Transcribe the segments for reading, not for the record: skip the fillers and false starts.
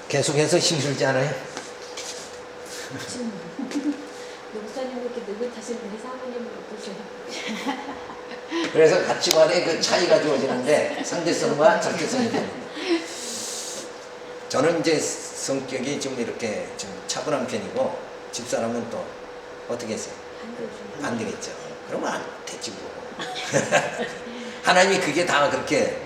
계속해서 힘들지 않아요? 지금 목사님 이렇게 느긋하신데 사모님은 어떠세요? 그래서 가치관의 그 차이가 주어지는데 상대성과 절대성이 됩니다. 저는 이제 성격이 좀 이렇게 좀 차분한 편이고 집사람은 또 어떻게 했어요? 안 되겠죠. 그러면 안 되지 뭐. 하나님이 그게 다 그렇게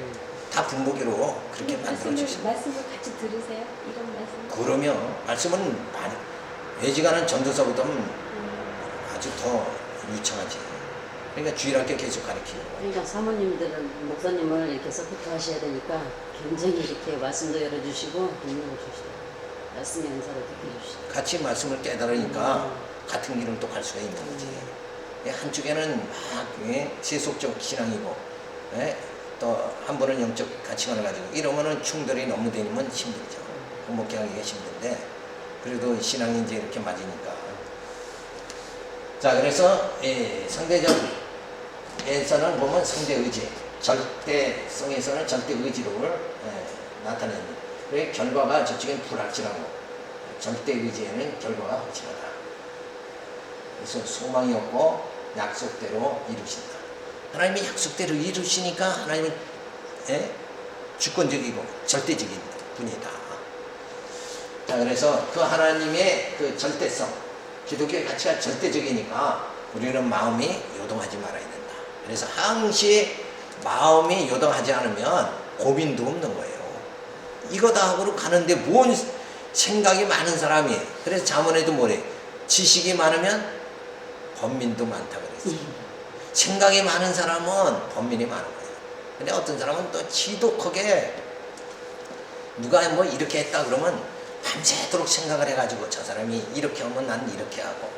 다 분무기로 그렇게 만들어 주십니다. 말씀을 같이 들으세요? 이런 말씀. 그러면 말씀은 많이 애지간한 전도서보다는 아주 더 유창하지. 그러니까 주일학교 계속 가르치고. 그러니까 사모님들은 목사님을 이렇게 서포트 하셔야 되니까 굉장히 이렇게 말씀도 열어주시고 능력을 주시더라고요. 말씀의 은사를 느껴주시고. 같이 말씀을 깨달으니까 같은 길을 또 갈 수가 있는 거지. 한쪽에는 막 세속적 신앙이고, 또 한 번은 영적 가치관을 가지고 이러면은 충돌이 너무 되면 힘들죠. 목회하기가 힘든데 그래도 신앙이 이제 이렇게 맞으니까. 자, 그래서 상대적에서는 보면 상대 의지, 절대성에서는 절대 의지를 나타냅니다. 그래서 결과가 저쪽엔 불확실하고 절대 의지에는 결과가 확실하다. 그래서 소망이 없고 약속대로 이루신다. 하나님이 약속대로 이루시니까 하나님은 주권적이고 절대적인 분이다. 자, 그래서 그 하나님의 그 절대성, 기독교의 가치가 절대적이니까 우리는 마음이 요동하지 말아야 된다. 그래서 항시 마음이 요동하지 않으면 고민도 없는 거예요. 이거다 하고 가는데 뭔 생각이 많은 사람이, 그래서 잠언에도 뭐래? 지식이 많으면 번민도 많다 그랬어요. 생각이 많은 사람은 번민이 많은 거예요. 근데 어떤 사람은 또 지독하게 누가 뭐 이렇게 했다 그러면 밤새도록 생각을 해가지고 저 사람이 이렇게 하면 난 이렇게 하고,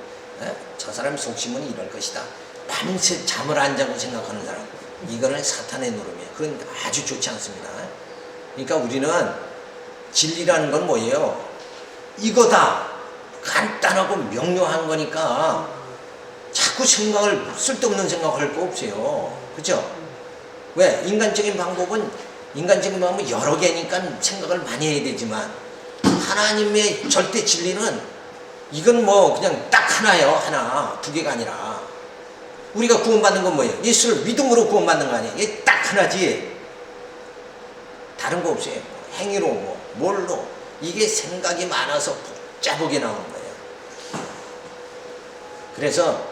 저 사람이 속심은 이럴 것이다. 밤새 잠을 안 자고 생각하는 사람, 이거는 사탄의 노름이에요. 그건 아주 좋지 않습니다. 그러니까 우리는 진리라는 건 뭐예요? 이거다. 간단하고 명료한 거니까 자꾸 생각을, 쓸데없는 생각을 할 거 없어요. 그죠? 왜? 인간적인 방법은 여러 개니까 생각을 많이 해야 되지만 하나님의 절대 진리는 이건 뭐 그냥 딱 하나예요. 하나, 두 개가 아니라. 우리가 구원받는 건 뭐예요? 예수를 믿음으로 구원받는 거 아니에요? 이게 딱 하나지. 다른 거 없어요. 행위로 뭐 뭘로. 이게 생각이 많아서 복잡하게 나오는 거예요. 그래서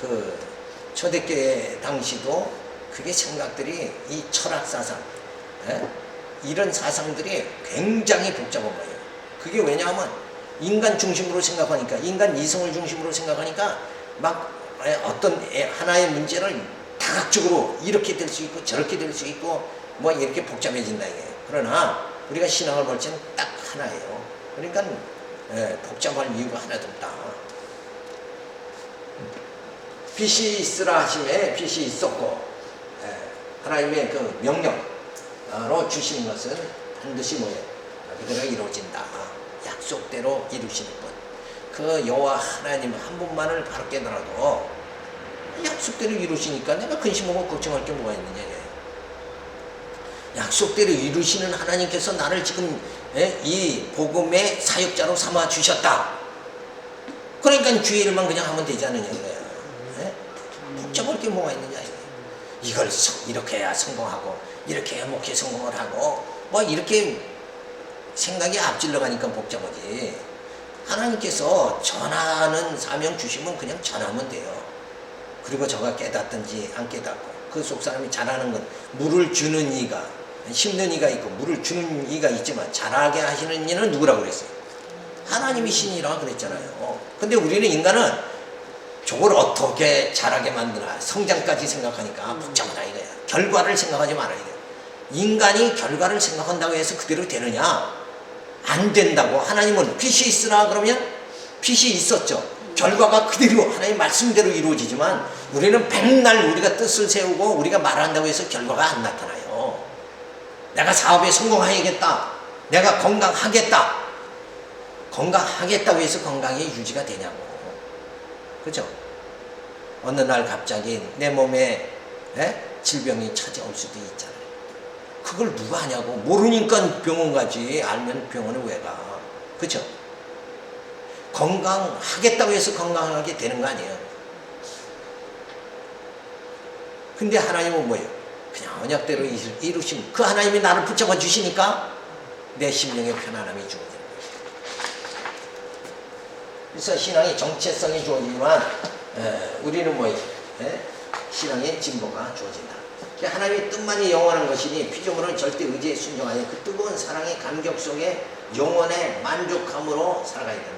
그 초대교회 당시도 그게 생각들이 이 철학 사상, 이런 사상들이 굉장히 복잡한 거예요. 그게 왜냐하면 인간 중심으로 생각하니까, 인간 이성을 중심으로 생각하니까 막 어떤 하나의 문제를 다각적으로 이렇게 될 수 있고 저렇게 될 수 있고 뭐 이렇게 복잡해진다 이게. 그러나 우리가 신앙을 볼 때는 딱 하나예요. 그러니까 복잡할 이유가 하나도 없다. 빛이 있으라 하심에 빛이 있었고, 하나님의 그 명령으로 주시는 것은 반드시 뭐예요? 그대로 이루어진다. 약속대로 이루시는 분. 그 여호와 하나님 한 분만을 바로 깨달아도 약속대로 이루시니까 내가 근심하고 걱정할 게 뭐가 있느냐. 약속대로 이루시는 하나님께서 나를 지금 이 복음의 사역자로 삼아 주셨다. 그러니까 주의 일만 그냥 하면 되지 않느냐 이거야. 복잡할 게 뭐가 있느냐 이걸 이렇게 해야 성공하고 이렇게 해야 목회 성공을 하고 뭐 이렇게 생각이 앞질러 가니까 복잡하지. 하나님께서 전하는 사명 주시면 그냥 전하면 돼요. 그리고 저가 깨닫든지 안 깨닫고, 그 속 사람이 잘하는 건 물을 주는 이가, 심는 이가 있고 물을 주는 이가 있지만 잘하게 하시는 이는 누구라고 그랬어요? 하나님이 신이라 그랬잖아요. 근데 우리는 인간은 저걸 어떻게 잘하게 만드나 성장까지 생각하니까 복잡하다 이거야. 결과를 생각하지 말아야 돼요. 인간이 결과를 생각한다고 해서 그대로 되느냐? 안 된다고. 하나님은 빛이 있으라 그러면 빛이 있었죠. 결과가 그대로 하나님 말씀대로 이루어지지만 우리는 백날 우리가 뜻을 세우고 우리가 말한다고 해서 결과가 안 나타나요. 내가 사업에 성공하겠다. 내가 건강하겠다. 건강하겠다고 해서 건강이 유지가 되냐고. 그죠? 어느 날 갑자기 내 몸에 질병이 찾아올 수도 있잖아요. 그걸 누가 하냐고. 모르니까 병원 가지. 알면 병원에 왜 가. 그쵸? 건강하겠다고 해서 건강하게 되는 거 아니에요. 근데 하나님은 뭐예요? 그냥 언약대로 이루시면 그 하나님이 나를 붙잡아 주시니까 내 심령의 편안함이 주어지는 거예요. 그래서 신앙의 정체성이 주어지지만 우리는 뭐예요? 신앙의 진보가 주어진다. 하나님의 뜻만이 영원한 것이니 피조물은 절대 의지에 순종하니 그 뜨거운 사랑의 감격 속에 영원의 만족함으로 살아가야 된다.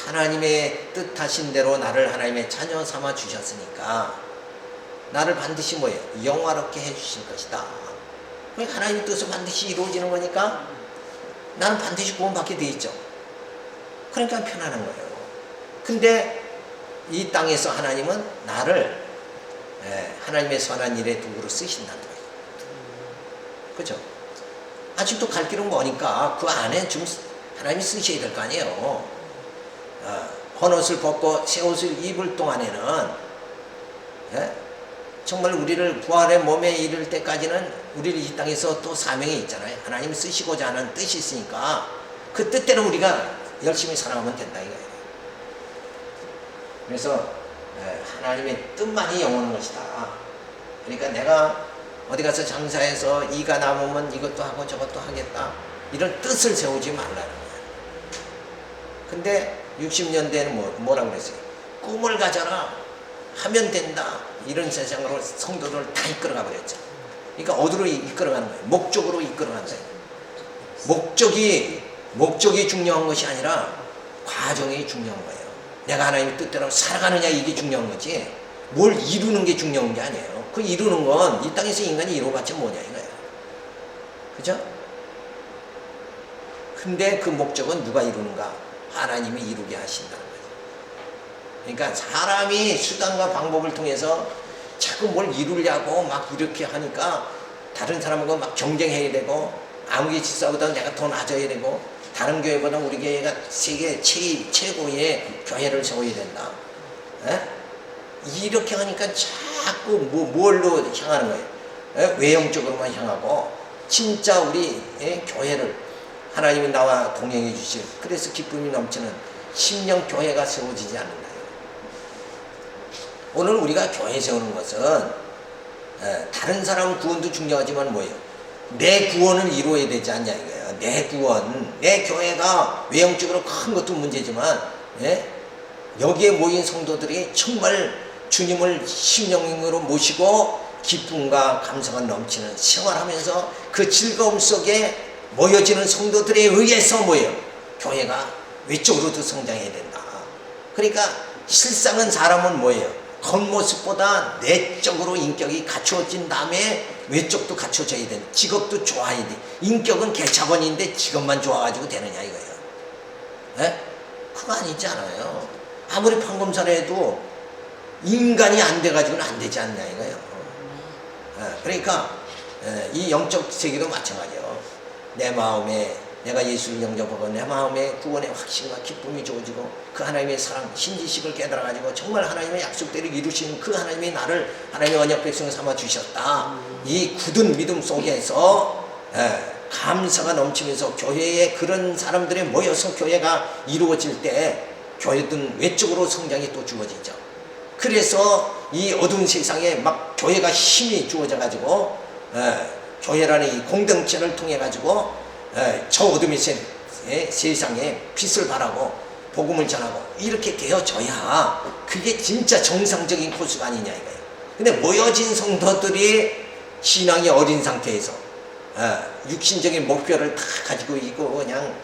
하나님의 뜻하신 대로 나를 하나님의 자녀 삼아 주셨으니까 나를 반드시 뭐예요? 영화롭게 해주실 것이다. 그러니까 하나님의 뜻은 반드시 이루어지는 거니까 나는 반드시 구원받게 돼 있죠. 그러니까 편안한 거예요. 근데 이 땅에서 하나님은 나를 하나님의 선한 일에 도구로 쓰신다는 거예요. 그죠? 아직도 갈 길은 머니까 그 안에 좀 하나님이 쓰셔야 될 거 아니에요. 헌옷을 벗고 새 옷을 입을 동안에는 정말 우리를 부활의 몸에 이를 때까지는 우리를 이 땅에서 또 사명이 있잖아요. 하나님이 쓰시고자 하는 뜻이 있으니까 그 뜻대로 우리가 열심히 살아가면 된다 이거예요. 그래서 하나님의 뜻만이 영원한 것이다. 그러니까 내가 어디 가서 장사해서 이가 남으면 이것도 하고 저것도 하겠다 이런 뜻을 세우지 말라는 거예요. 근데 60년대에는 뭐라고 그랬어요? 꿈을 가져라 하면 된다 이런 세상으로 성도들을 다 이끌어가 버렸죠. 그러니까 어디로 이끌어가는 거예요? 목적으로 이끌어가는 거예요. 목적이 중요한 것이 아니라 과정이 중요한 거예요. 내가 하나님의 뜻대로 살아가느냐 이게 중요한 거지 뭘 이루는 게 중요한 게 아니에요. 그 이루는 건 이 땅에서 인간이 이루어봤자 뭐냐 이거예요. 그죠? 근데 그 목적은 누가 이루는가? 하나님이 이루게 하신다는 거죠. 그러니까 사람이 수단과 방법을 통해서 자꾸 뭘 이루려고 막 이렇게 하니까 다른 사람하고 막 경쟁해야 되고 아무리 집사보다 내가 더 낮아야 되고 다른 교회보다 우리 교회가 세계 최고의 교회를 세워야 된다. 이렇게 하니까 자꾸 뭘로 향하는 거예요? 외형적으로만 향하고 진짜 우리 교회를 하나님이 나와 동행해 주실 그래서 기쁨이 넘치는 심령 교회가 세워지지 않는다. 오늘 우리가 교회 세우는 것은 다른 사람 구원도 중요하지만 뭐예요? 내 구원을 이루어야 되지 않냐 이거예요. 내 구원, 내 교회가 외형적으로 큰 것도 문제지만 여기에 모인 성도들이 정말 주님을 심령으로 모시고 기쁨과 감사가 넘치는 생활하면서 그 즐거움 속에 모여지는 성도들에 의해서 뭐예요? 교회가 외적으로도 성장해야 된다. 그러니까 실상은 사람은 뭐예요? 겉모습보다 내적으로 인격이 갖추어진 다음에 외적도 갖춰져야 된다. 직업도 좋아야 돼. 인격은 개차반인데 직업만 좋아가지고 되느냐 이거예요. 그거 아니지 않아요. 아무리 판검사를 해도 인간이 안 돼가지고는 안 되지 않냐 이거예요. 그러니까 이 영적 세계도 마찬가지예요. 내 마음에 내가 예수를 영접하고 내 마음에 구원의 확신과 기쁨이 주어지고 그 하나님의 사랑, 신지식을 깨달아가지고 정말 하나님의 약속대로 이루신 그 하나님이 나를 하나님의 언약 백성 삼아 주셨다. 이 굳은 믿음 속에서 감사가 넘치면서 교회에 그런 사람들이 모여서 교회가 이루어질 때 교회든 외적으로 성장이 또 주어지죠. 그래서 이 어두운 세상에 막 교회가 힘이 주어져 가지고 교회라는 이 공동체를 통해 가지고 저 어둠의 세상에 빛을 발하고 복음을 전하고 이렇게 되어져야 그게 진짜 정상적인 코스가 아니냐 이거예요. 근데 모여진 성도들이 신앙이 어린 상태에서 육신적인 목표를 다 가지고 있고 그냥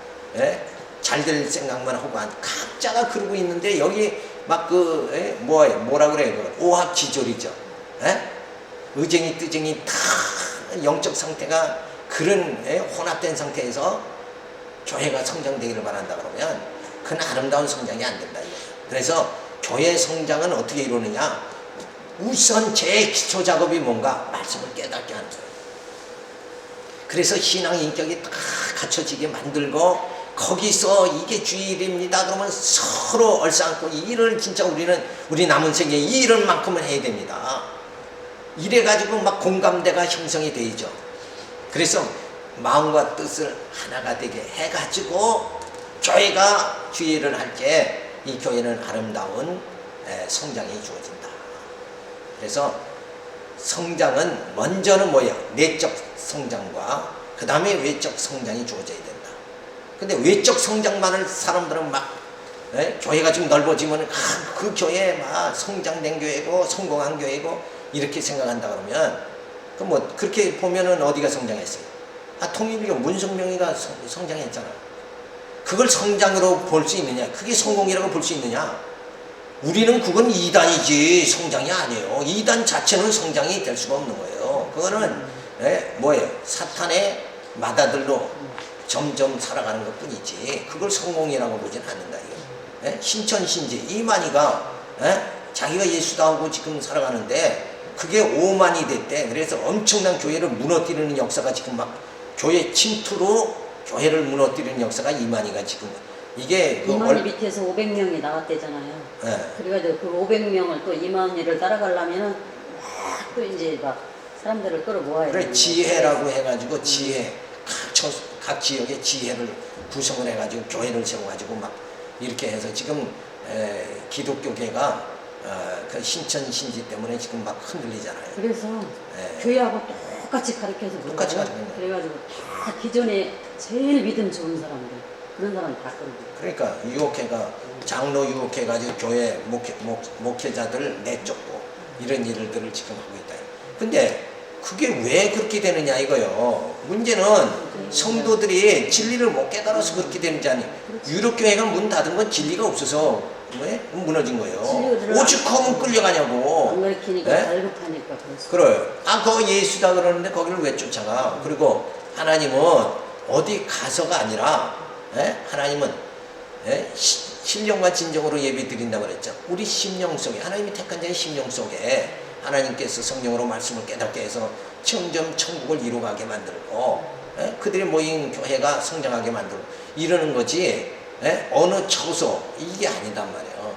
잘 될 생각만 하고 각자가 그러고 있는데 여기 막 뭐라 그래요? 오합지졸이죠. 의쟁이 뜨쟁이 다 영적 상태가 그런 혼합된 상태에서 교회가 성장되기를 바란다 그러면 그건 아름다운 성장이 안 된다 이거예요. 그래서 교회 성장은 어떻게 이루느냐? 우선 제 기초 작업이 뭔가? 말씀을 깨닫게 하는 거예요. 그래서 신앙 인격이 다 갖춰지게 만들고 거기서 이게 주일입니다 그러면 서로 얼싸안고 이 일을 진짜 우리 남은 생에 이 일만큼은 해야 됩니다. 이래가지고 막 공감대가 형성이 되죠. 그래서 마음과 뜻을 하나가 되게 해가지고 교회가 주의를 할 때 이 교회는 아름다운 성장이 주어진다. 그래서 성장은 먼저는 뭐예요? 내적 성장과 그 다음에 외적 성장이 주어져야 된다. 근데 외적 성장만을 사람들은 막 교회가 좀 넓어지면 그 교회 막 성장된 교회고 성공한 교회고 이렇게 생각한다 그러면 그 뭐 그렇게 보면은 어디가 성장했어요? 통일교 문성명이가 성장했잖아. 그걸 성장으로 볼 수 있느냐? 그게 성공이라고 볼 수 있느냐? 우리는 그건 이단이지 성장이 아니에요. 이단 자체는 성장이 될 수가 없는 거예요. 그거는 뭐예요? 사탄의 마다들로 점점 살아가는 것 뿐이지 그걸 성공이라고 보진 않는다. 이거. 신천신지 이만희가 자기가 예수다 하고 지금 살아가는데 그게 5만이 됐대. 그래서 엄청난 교회를 무너뜨리는 역사가 지금 막 교회 침투로 교회를 무너뜨리는 역사가 이만희가 지금 이게 그 이만희 밑에서 500명이 나왔대잖아요. 그래가지고 그 500명을 또 이만희를 따라가려면은 막 또 이제 막 사람들을 끌어모아야 그래 되는 지혜라고 해가지고 지혜 각 지역의 지혜를 구성을 해가지고 교회를 세워가지고 막 이렇게 해서 지금 기독교계가 그 신천신지 때문에 지금 막 흔들리잖아요. 그래서 교회하고 똑같이 가르쳐서 똑같이 가르쳐요. 그래가지고 다 기존에 제일 믿음 좋은 사람들 그런 사람 다 끌고. 그러니까 유혹회가 장로 유혹해가지고 교회 목회자들 내쫓고 이런 일들을 지금 하고 있다. 근데 그게 왜 그렇게 되느냐 이거요. 문제는 성도들이 진리를 못 깨달아서 그렇게 되는지 아니. 유럽교회가 문 닫은 건 진리가 없어서 왜 무너진 거예요. 오죽하면 끌려가냐고. 안 가르치니까 갈급하니까 그래요. 그거 예수다 그러는데 거기를 왜 쫓아가? 그리고 하나님은 어디 가서가 아니라 하나님은 신령과 진정으로 예배 드린다고 그랬죠. 우리 심령 속에 하나님이 택한 자의 심령 속에 하나님께서 성령으로 말씀을 깨닫게 해서 점점 천국을 이루어가게 만들고 그들이 모인 교회가 성장하게 만들고 이러는 거지 어느 처소 이게 아니단 말이에요.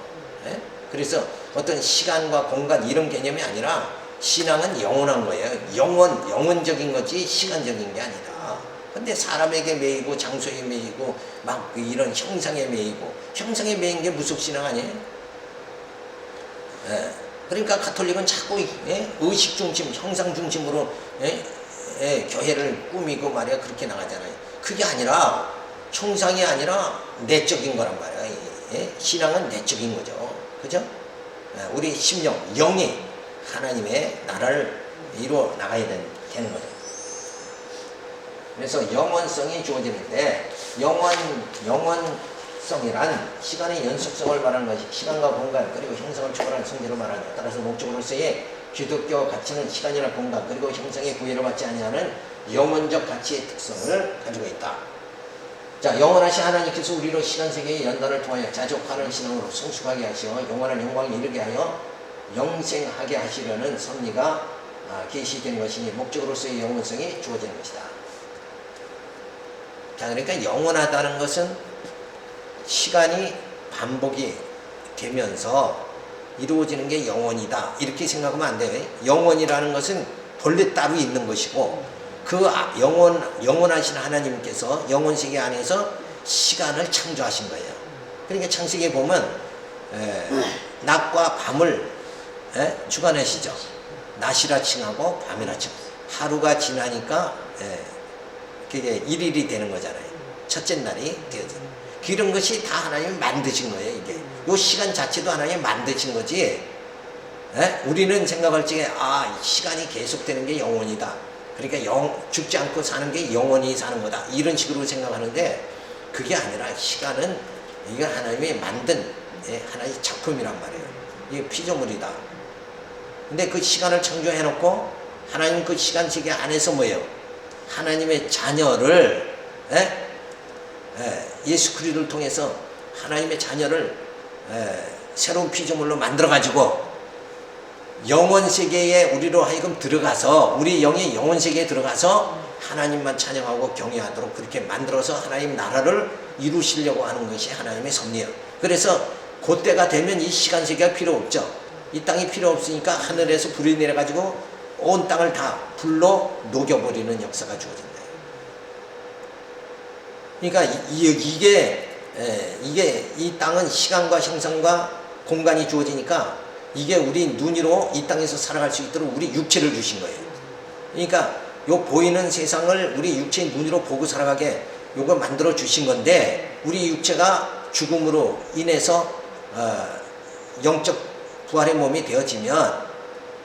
그래서 어떤 시간과 공간 이런 개념이 아니라 신앙은 영원한 거예요. 영원적인 거지 시간적인 게 아니다. 근데 사람에게 매이고 장소에 매이고 막 이런 형상에 매이고 형상에 매인 게 무속신앙 아니에요? 그러니까 가톨릭은 자꾸 의식 중심, 형상 중심으로 교회를 꾸미고 말이야 그렇게 나가잖아요. 그게 아니라 형상이 아니라 내적인 거란 말이야. 신앙은 내적인 거죠. 그죠? 우리 심령, 영이 하나님의 나라를 이루어 나가야 되는 거죠. 그래서 영원성이 주어지는데 영원성이란 시간의 연속성을 말하는 것이 시간과 공간 그리고 형성을 초월하는 성질을 말하는 것. 따라서 목적으로서의 기독교 가치는 시간이나 공간 그리고 형성의 구애를 받지 아니하는 영원적 가치의 특성을 가지고 있다. 자, 영원하신 하나님께서 우리로 시간세계의 연단을 통하여 자족하는 신앙으로 성숙하게 하시어 영원한 영광을 이루게 하여 영생하게 하시려는 섭리가 계시된 것이니 목적으로서의 영원성이 주어지는 것이다. 자, 그러니까 영원하다는 것은 시간이 반복이 되면서 이루어지는 게 영원이다 이렇게 생각하면 안 돼요. 영원이라는 것은 본래 따로 있는 것이고 그 영원하신 하나님께서 영원세계 안에서 시간을 창조하신 거예요. 그러니까 창세기에 보면 낮과 밤을 주관하시죠. 낮이라 칭하고 밤이라 칭하고 하루가 지나니까 그게 일일이 되는 거잖아요. 첫째 날이 되어져. 이런 것이 다 하나님이 만드신 거예요. 이게 요 시간 자체도 하나님이 만드신 거지. 우리는 생각할 적에 시간이 계속되는 게 영원이다. 그러니까 죽지 않고 사는 게 영원히 사는 거다. 이런 식으로 생각하는데 그게 아니라 시간은 이게 하나님이 만든 하나의 작품이란 말이에요. 이게 피조물이다. 근데 그 시간을 창조해놓고 하나님 그 시간 세계 안에서 뭐예요? 하나님의 자녀를 예수 그리스도를 통해서 하나님의 자녀를 새로운 피조물로 만들어가지고 영원 세계에 우리로 하여금 들어가서 우리 영이 영원 세계에 들어가서 하나님만 찬양하고 경외하도록 그렇게 만들어서 하나님 나라를 이루시려고 하는 것이 하나님의 섭리예요. 그래서 그때가 되면 이 시간 세계가 필요 없죠. 이 땅이 필요 없으니까 하늘에서 불이 내려가지고 온 땅을 다 불로 녹여버리는 역사가 주어진다. 그러니까 이게 이 땅은 시간과 형상과 공간이 주어지니까 이게 우리 눈으로 이 땅에서 살아갈 수 있도록 우리 육체를 주신 거예요. 그러니까 요 보이는 세상을 우리 육체의 눈으로 보고 살아가게 요거 만들어 주신 건데, 우리 육체가 죽음으로 인해서 영적 부활의 몸이 되어지면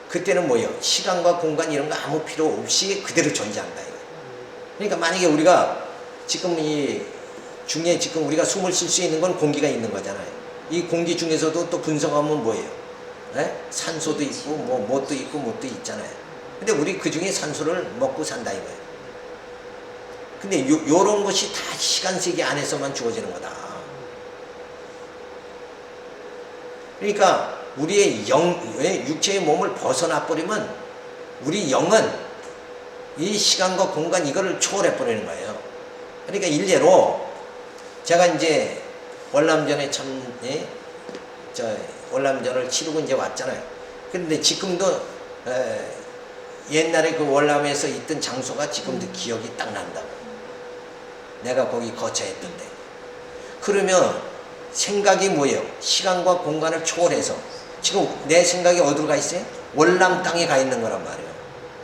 그때는 뭐예요? 시간과 공간 이런 거 아무 필요 없이 그대로 존재한다. 그러니까 만약에 우리가 지금 이 중에 지금 우리가 숨을 쉴 수 있는 건 공기가 있는 거잖아요. 이 공기 중에서도 또 분석하면 뭐예요? 산소도 있고 뭣도 있고 뭣도 있잖아요. 근데 우리 그 중에 산소를 먹고 산다 이거예요. 근데 요런 것이 다 시간 세계 안에서만 주어지는 거다. 그러니까 우리의 육체의 몸을 벗어나 버리면 우리 영은 이 시간과 공간 이거를 초월해 버리는 거예요. 그러니까 일례로 제가 이제 월남전에 월남전을 치르고 이제 왔잖아요. 그런데 지금도 옛날에 그 월남에서 있던 장소가 지금도 기억이 딱 난다고. 내가 거기 거처했던데. 그러면 생각이 뭐예요? 시간과 공간을 초월해서 지금 내 생각이 어디로 가 있어요? 월남 땅에 가 있는 거란 말이에요.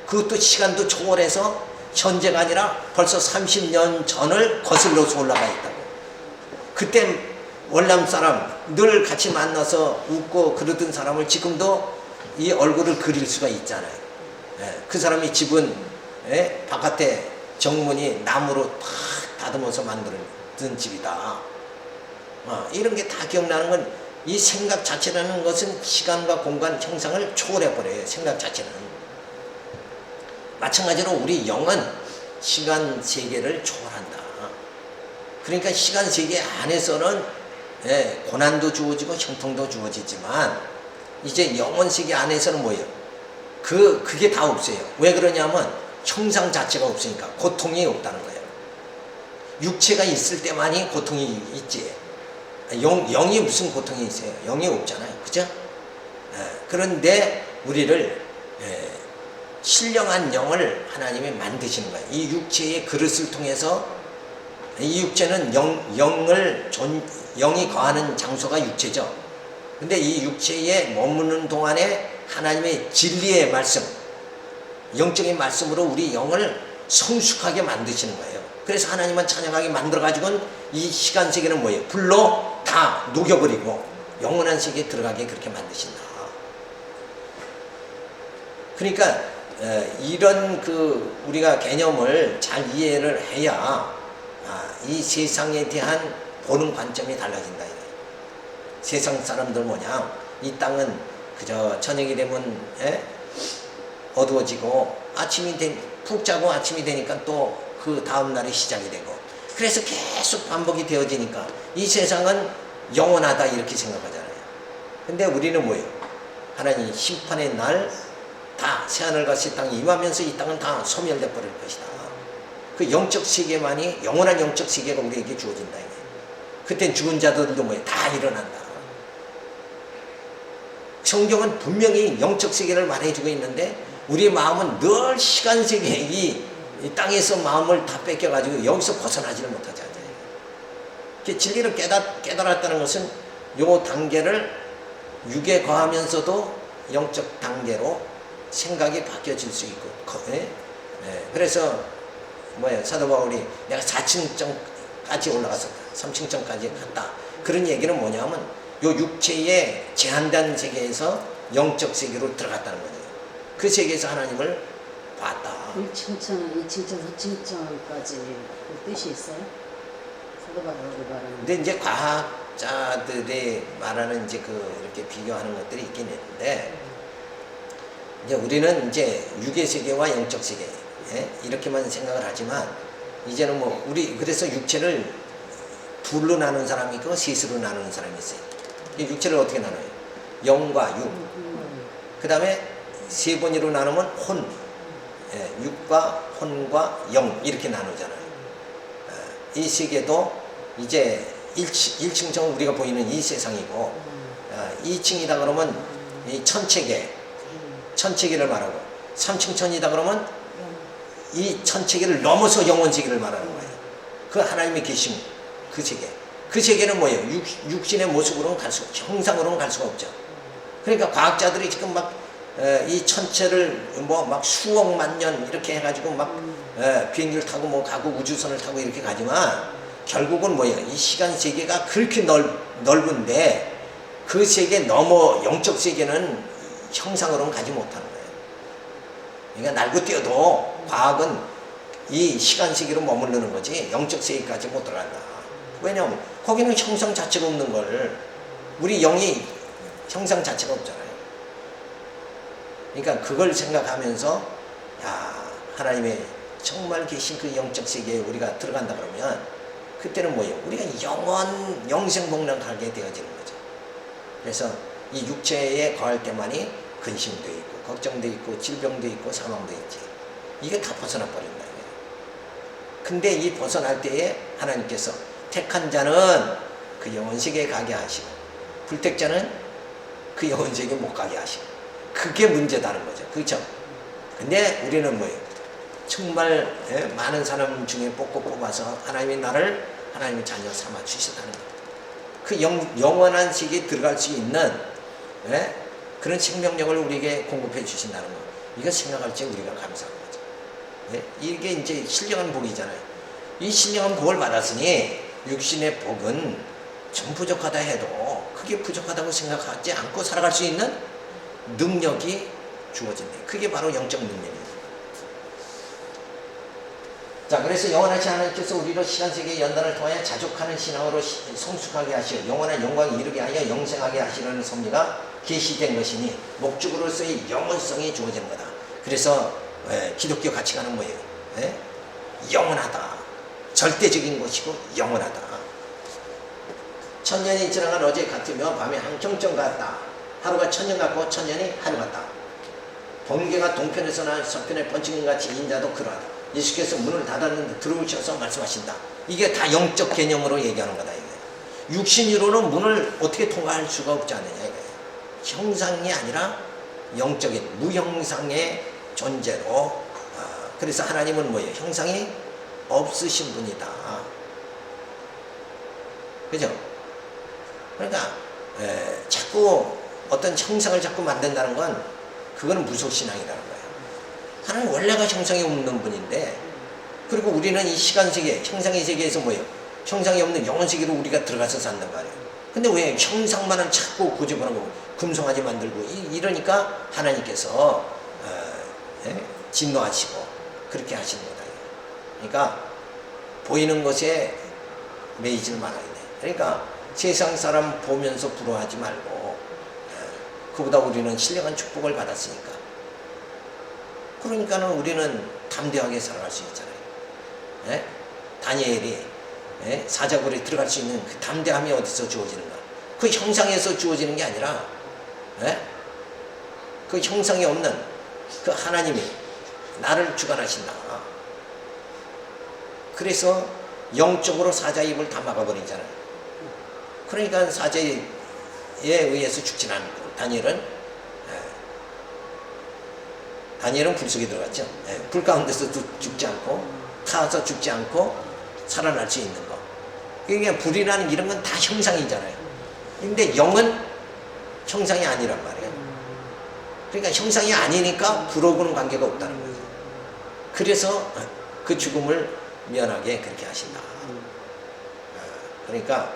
그것도 시간도 초월해서 현재가 아니라 벌써 30년 전을 거슬러서 올라가 있다고. 그때 월남 사람 늘 같이 만나서 웃고 그러던 사람을 지금도 이 얼굴을 그릴 수가 있잖아요. 그 사람이 집은 바깥에 정문이 나무로 탁 다듬어서 만든 집이다. 이런 게 다 기억나는 건 이 생각 자체라는 것은 시간과 공간 형상을 초월해버려요. 생각 자체는. 마찬가지로 우리 영은 시간 세계를 초월한다. 그러니까 시간 세계 안에서는 고난도 주어지고 형통도 주어지지만 이제 영혼 세계 안에서는 뭐예요? 그게 다 없어요. 왜 그러냐면 형상 자체가 없으니까 고통이 없다는 거예요. 육체가 있을 때만이 고통이 있지. 영이 무슨 고통이 있어요? 영이 없잖아요. 그죠? 그런데 우리를 신령한 영을 하나님이 만드시는 거예요. 이 육체의 그릇을 통해서 이 육체는 영이 거하는 장소가 육체죠. 근데 이 육체에 머무는 동안에 하나님의 진리의 말씀, 영적인 말씀으로 우리 영을 성숙하게 만드시는 거예요. 그래서 하나님은 찬양하게 만들어가지고는 이 시간 세계는 뭐예요? 불로 다 녹여버리고 영원한 세계에 들어가게 그렇게 만드신다. 그러니까 이런 우리가 개념을 잘 이해를 해야 이 세상에 대한 보는 관점이 달라진다. 세상 사람들 뭐냐, 이 땅은 그저 저녁이 되면 어두워지고 푹 자고 아침이 되니까 또 그 다음 날이 시작이 되고, 그래서 계속 반복이 되어지니까 이 세상은 영원하다 이렇게 생각하잖아요. 근데 우리는 뭐예요? 하나님 심판의 날 다 새하늘과 새 땅이 임하면서 이 땅은 다 소멸돼 버릴 것이다. 그 영적 세계만이 영원한 영적 세계가 우리에게 주어진다. 그땐 죽은 자들도 뭐예요? 다 일어난다. 성경은 분명히 영적 세계를 말해주고 있는데 우리의 마음은 늘 시간 세계 이 땅에서 마음을 다 뺏겨가지고 여기서 벗어나지를 못하잖아요. 진리를 깨달았다는 것은 요 단계를 육에 거하면서도 영적 단계로 생각이 바뀌어질 수 있고, 그래서 사도 바울이 내가 4층까지 올라갔었다, 3층까지 갔다, 그런 얘기는 뭐냐면 요 육체의 제한된 세계에서 영적 세계로 들어갔다는 거예요. 그 세계에서 하나님을 봤다. 1층청, 2층청, 4층청까지 그 뜻이 있어요? 사도 바울이 말하는. 근데 이제 과학자들이 말하는 이제 이렇게 비교하는 것들이 있긴 있는데, 이제 우리는 이제 육의 세계와 영적 세계 이렇게만 생각을 하지만, 이제는 그래서 육체를 둘로 나누는 사람이 있고 셋으로 나누는 사람이 있어요. 이 육체를 어떻게 나눠요? 영과 육. 그 다음에 세 번째로 나누면 혼. 육과 혼과 영 이렇게 나누잖아요. 이 세계도 이제 1층 우리가 보이는 이 세상이고, 2층이다 그러면 이 천체계를 말하고, 삼층천이다 그러면 이 천체계를 넘어서 영원 세계를 말하는 거예요. 그 하나님이 계신 그 세계. 그 세계는 뭐예요? 육신의 모습으로는 갈 수가 없죠. 형상으로는 갈 수가 없죠. 그러니까 과학자들이 지금 막 이 천체를 뭐 막 수억만 년 이렇게 해가지고 막 비행기를 타고 뭐 가고 우주선을 타고 이렇게 가지만 결국은 뭐예요? 이 시간 세계가 그렇게 넓은데 그 세계 넘어 영적 세계는 형상으로는 가지 못하는 거예요. 그러니까 날고 뛰어도 과학은 이 시간 세계로 머무르는 거지 영적 세계까지 못 들어간다. 왜냐하면 거기는 형상 자체가 없는 걸 우리 영이 형상 자체가 없잖아요. 그러니까 그걸 생각하면서 야 하나님의 정말 계신 그 영적 세계에 우리가 들어간다 그러면 그때는 뭐예요? 우리가 영생복락하게 되어지는 거죠. 그래서 이 육체에 거할 때만이 근심도 있고 걱정도 있고 질병도 있고 사망도 있지. 이게 다 벗어나 버린다. 근데 이 벗어날 때에 하나님께서 택한 자는 그 영혼세계에 가게 하시고 불택자는 그 영혼세계에 못 가게 하시고 그게 문제다는 거죠. 그렇죠? 근데 우리는 뭐예요? 정말 많은 사람 중에 뽑아서 하나님이 나를 하나님의 자녀 삼아 주셨다는 거. 그 영원한 세계에 들어갈 수 있는 그런 생명력을 우리에게 공급해 주신다는 거. 이거 생각할 때 우리가 감사한 거죠. 이게 이제 신령한 복이잖아요. 이 신령한 복을 받았으니 육신의 복은 좀 부족하다 해도 그게 부족하다고 생각하지 않고 살아갈 수 있는 능력이 주어진대. 그게 바로 영적 능력입니다. 자, 그래서 영원하신 하나님께서 우리로 시간세계의 연단을 통하여 자족하는 신앙으로 성숙하게 하시고 영원한 영광에 이르게 하여 영생하게 하시려는 섭리가 계시된 것이니 목적으로서의 영원성이 주어지는 거다. 그래서 기독교 가치관은 뭐예요? 영원하다. 절대적인 것이고 영원하다. 천년이 지나간 어제 같으며 밤에 한경점 같다. 하루가 천년 같고 천년이 하루 같다. 번개가 동편에서나 서편에 번쩍인같이 인자도 그러하다. 예수께서 문을 닫았는데 들어오셔서 말씀하신다. 이게 다 영적 개념으로 얘기하는 거다. 이게. 육신으로는 문을 어떻게 통과할 수가 없지 않느냐. 이게. 형상이 아니라 영적인 무형상의 존재로. 그래서 하나님은 뭐예요? 형상이 없으신 분이다. 그죠? 그러니까 자꾸 어떤 형상을 자꾸 만든다는 건 그거는 무속신앙이라는 거예요. 하나님 원래가 형상이 없는 분인데 그리고 우리는 이 시간세계, 형상의 세계에서 뭐예요? 형상이 없는 영혼세계로 우리가 들어가서 산단 말이에요. 근데 왜 형상만을 자꾸 고집하고 금송아지 만들고 이러니까 하나님께서 진노하시고 그렇게 하시는 거다. 그러니까 보이는 것에 매이지를 말아야 돼. 그러니까 세상 사람 보면서 부러워하지 말고 그보다 우리는 신령한 축복을 받았으니까 그러니까는 우리는 담대하게 살아갈 수 있잖아요. 다니엘이 사자굴에 들어갈 수 있는 그 담대함이 어디서 주어지는가? 그 형상에서 주어지는 게 아니라 그 형상이 없는 그 하나님이 나를 주관하신다. 그래서 영적으로 사자의 입을 다 막아버리잖아요. 그러니까 사자에 의해서 죽진 않고 다니엘은 불 속에 들어갔죠. 불 가운데서 죽지 않고 타서 죽지 않고 살아날 수 있는 거. 그러니까 불이라는 이런 건 다 형상이잖아요. 근데 영은 형상이 아니란 말이에요. 그러니까 형상이 아니니까 불하고는 관계가 없다는 거죠. 그래서 그 죽음을 면하게 그렇게 하신다. 그러니까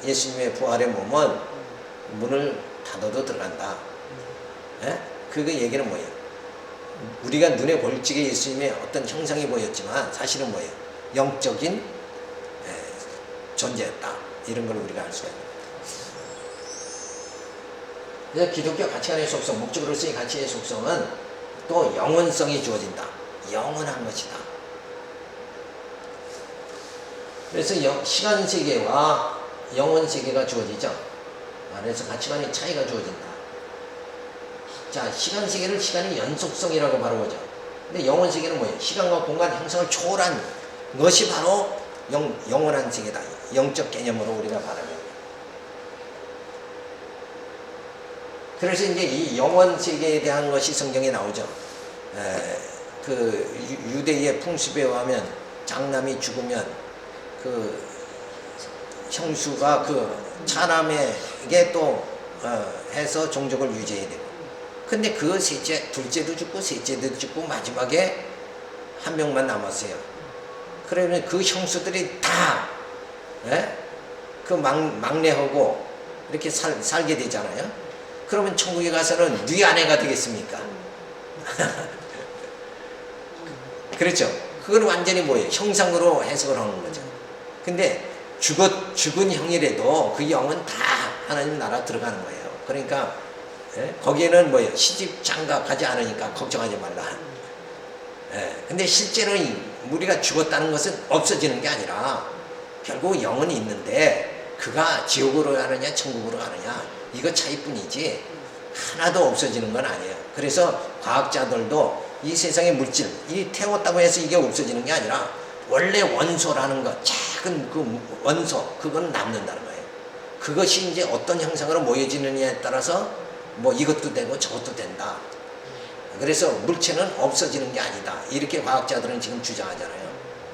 예수님의 부활의 몸은 문을 닫아도 들어간다. 그 얘기는 뭐예요? 우리가 눈에 볼지게 예수님의 어떤 형상이 보였지만 사실은 뭐예요? 영적인 존재였다. 이런 걸 우리가 알 수가 있는 거예요. 그래서 기독교 가치관의 속성, 목적으로서의 가치의 속성은 또 영원성이 주어진다. 영원한 것이다. 그래서 시간세계와 영혼세계가 주어지죠. 그래서 가치관의 차이가 주어진다. 자, 시간세계를 시간의 연속성이라고 바로 보죠. 근데 영혼세계는 뭐예요? 시간과 공간 형성을 초월한 것이 바로 영원한 세계다. 영적 개념으로 우리가 바라봐요. 그래서 이제 이 영원 세계에 대한 것이 성경에 나오죠. 그 유대의 풍습에 의하면 장남이 죽으면 그 형수가 그 차남에게 또 해서 종족을 유지해야 되고. 근데 그 셋째, 둘째도 죽고 셋째도 죽고 마지막에 한 명만 남았어요. 그러면 그 형수들이 다 그 막내하고 이렇게 살게 되잖아요. 그러면 천국에 가서는 네 아내가 되겠습니까? 그렇죠. 그건 완전히 뭐예요? 형상으로 해석을 하는 거죠. 근데 죽은 형이라도 그 영은 다 하나님 나라 들어가는 거예요. 그러니까 거기에는 뭐예요? 시집 장가 가지 않으니까 걱정하지 말라. 근데 실제로는 우리가 죽었다는 것은 없어지는 게 아니라 결국 영은 있는데 그가 지옥으로 가느냐 천국으로 가느냐 이거 차이뿐이지 하나도 없어지는 건 아니에요. 그래서 과학자들도 이 세상의 물질, 이 태웠다고 해서 이게 없어지는 게 아니라 원래 원소라는 것, 작은 그 원소, 그건 남는다는 거예요. 그것이 이제 어떤 형상으로 모여지느냐에 따라서 뭐 이것도 되고 저것도 된다. 그래서 물체는 없어지는 게 아니다. 이렇게 과학자들은 지금 주장하잖아요.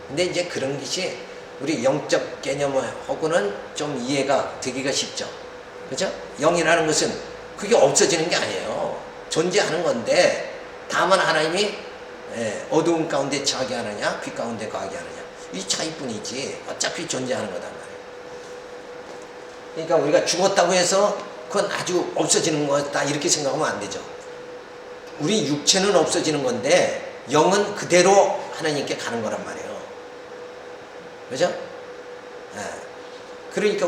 근데 이제 그런 것이 우리 영적 개념하고는 좀 이해가 되기가 쉽죠. 그죠? 영이라는 것은 그게 없어지는 게 아니에요. 존재하는 건데 다만 하나님이 어두운 가운데 처하게 하느냐 빛 가운데 거하게 하느냐 이 차이뿐이지 어차피 존재하는 거단 말이에요. 그러니까 우리가 죽었다고 해서 그건 아주 없어지는 거다 이렇게 생각하면 안 되죠. 우리 육체는 없어지는 건데 영은 그대로 하나님께 가는 거란 말이에요. 그죠? 그러니까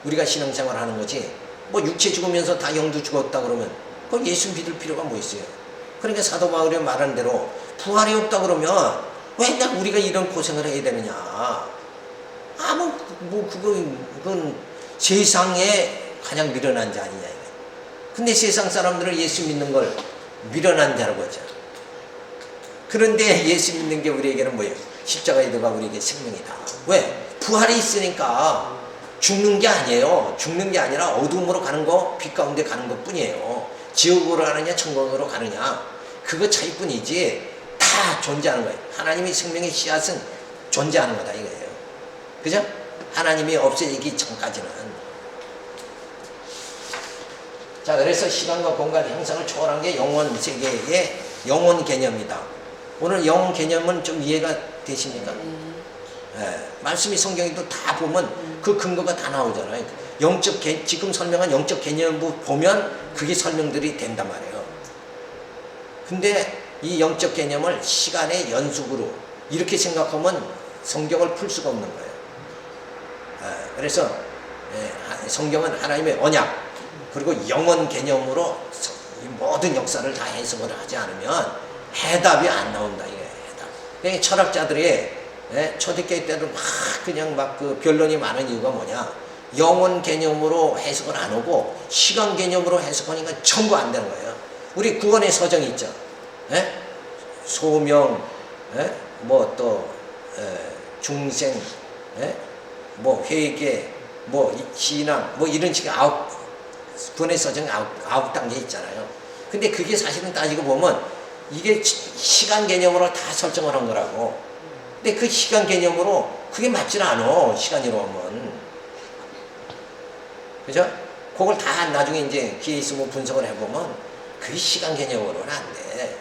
우리가 신앙생활 하는 거지 뭐 육체 죽으면서 다 영도 죽었다 그러면 그건 예수 믿을 필요가 뭐 있어요. 그러니까 사도 바울이 말한 대로 부활이 없다 그러면 왜 우리가 이런 고생을 해야 되느냐. 그건 세상에 가장 미련한 자 아니냐. 근데 세상 사람들은 예수 믿는 걸 미련한 자라고 하죠. 그런데 예수 믿는 게 우리에게는 뭐예요? 십자가의 도가 우리에게 생명이다. 왜? 부활이 있으니까 죽는 게 아니에요. 죽는 게 아니라 어둠으로 가는 거, 빛 가운데 가는 것 뿐이에요. 지옥으로 가느냐 천국으로 가느냐 그거 차이뿐이지 다 존재하는 거예요. 하나님의 생명의 씨앗은 존재하는 거다 이거예요. 그죠? 하나님이 없어지기 전까지는. 자, 그래서 시간과 공간 형상을 초월한 게 영원 세계의 영원 개념이다. 오늘 영원 개념은 좀 이해가 되십니까? 말씀이 성경에도 다 보면 그 근거가 다 나오잖아요. 지금 설명한 영적 개념부 보면 그게 설명들이 된단 말이에요. 근데 이 영적 개념을 시간의 연속으로 이렇게 생각하면 성경을 풀 수가 없는 거예요. 그래서 성경은 하나님의 언약 그리고 영원 개념으로 모든 역사를 다 해석을 하지 않으면 해답이 안 나온다. 이게 해답. 그러니까 철학자들이 초대교회 때도 막 그 변론이 많은 이유가 뭐냐? 영원 개념으로 해석을 안 하고 시간 개념으로 해석하니까 전부 안 되는 거예요. 우리 구원의 서정이 있죠. 소명, 뭐 또 중생, 뭐 회개, 뭐 신앙, 뭐 이런 식의 구원의 서정 아홉 단계 있잖아요. 근데 그게 사실은 따지고 보면 이게 시간 개념으로 다 설정을 한 거라고. 근데 그 시간 개념으로 그게 맞지는 않아. 시간으로 하면. 그죠? 그걸 다 나중에 이제 기회 있으면 분석을 해보면 그게 시간 개념으로는 안 돼.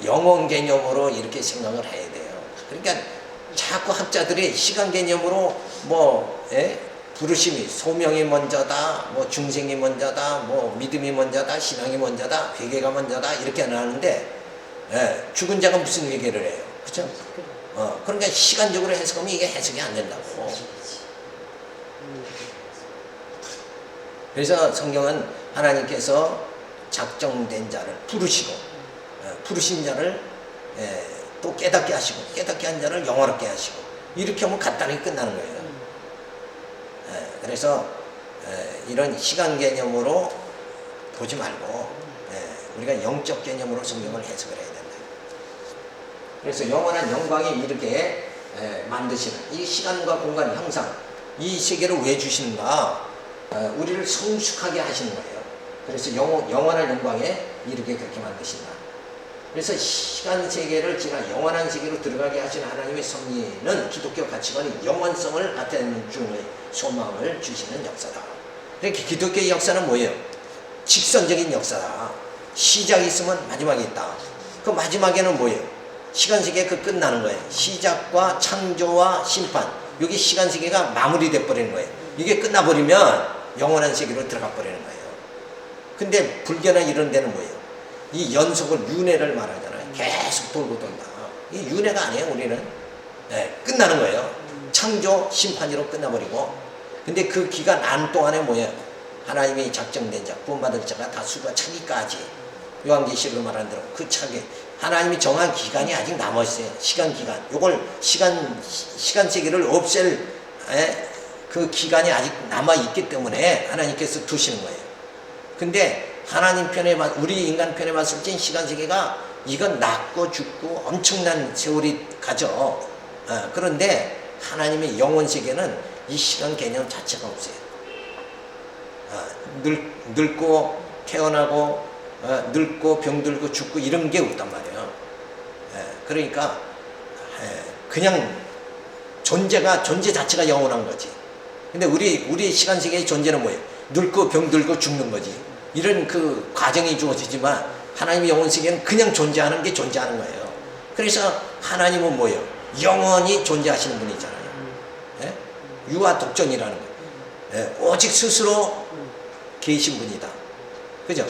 영원 개념으로 이렇게 생각을 해야 돼요. 그러니까 자꾸 학자들이 시간 개념으로 부르심이 소명이 먼저다, 뭐 중생이 먼저다, 뭐 믿음이 먼저다, 신앙이 먼저다, 회개가 먼저다 이렇게 나누는데 죽은 자가 무슨 회개를 해요, 그렇죠? 그러니까 시간적으로 해석하면 이게 해석이 안 된다고. 그래서 성경은 하나님께서 작정된 자를 부르시고 부르신 자를 또 깨닫게 하시고 깨닫게 한 자를 영원하게 하시고 이렇게 하면 간단하게 끝나는 거예요. 그래서 이런 시간 개념으로 보지 말고 우리가 영적 개념으로 성경을 해석을 해야 된다. 그래서 영원한 영광이 이렇게 만드시는 이 시간과 공간 형상 이 세계를 왜 주시는가? 우리를 성숙하게 하시는 거예요. 그래서 영원한 영광에 이르게 그렇게 만드신다. 그래서 시간 세계를 지나 영원한 세계로 들어가게 하신 하나님의 섭리는 기독교 가치관이 영원성을 나타내는 중의 소망을 주시는 역사다. 그러니까 기독교의 역사는 뭐예요? 직선적인 역사다. 시작이 있으면 마지막이 있다. 그 마지막에는 뭐예요? 시간 세계가 그 끝나는 거예요. 시작과 창조와 심판. 여기 시간 세계가 마무리돼 버리는 거예요. 이게 끝나버리면 영원한 세계로 들어가 버리는 거예요. 근데 불교나 이런 데는 뭐예요? 이 연속을 윤회를 말하잖아요. 계속 돌고 돈다. 이 윤회가 아니에요, 우리는. 네, 끝나는 거예요. 창조, 심판으로 끝나버리고. 근데 그 기간 안 동안에 뭐예요? 하나님이 작정된 자, 구원받을 자가 다 수가 차기까지. 요한계시록을 말하는 대로 그 차기. 하나님이 정한 기간이 아직 남아있어요. 시간 기간. 요걸 시간 세계를 없앨 그 기간이 아직 남아있기 때문에 하나님께서 두시는 거예요. 근데 하나님 편에 우리 인간 편에 봤을 땐 시간 세계가 이건 낳고 죽고 엄청난 세월이 가죠. 그런데 하나님의 영원 세계는 이 시간 개념 자체가 없어요. 늙고 태어나고 늙고 병들고 죽고 이런 게 없단 말이에요. 그러니까 그냥 존재 자체가 영원한 거지. 근데 우리 시간 세계의 존재는 뭐예요? 늙고 병들고 죽는 거지. 이런 그 과정이 주어지지만 하나님의 영원 세계는 그냥 존재하는 게 존재하는 거예요. 그래서 하나님은 뭐예요? 영원히 존재하시는 분이잖아요. 유아 독존이라는 거예요. 오직 스스로 계신 분이다. 그죠?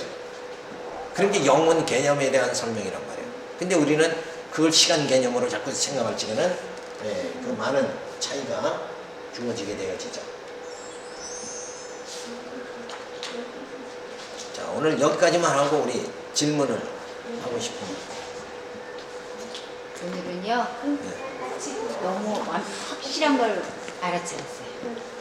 그런 게 영원 개념에 대한 설명이란 말이에요. 근데 우리는 그걸 시간 개념으로 자꾸 생각할 적에는 그 많은 차이가 주어지게 되어지죠. 자, 오늘 여기까지만 하고 우리 질문을 하고 싶습니다. 오늘은요, 너무 확실한 걸 알아차렸어요.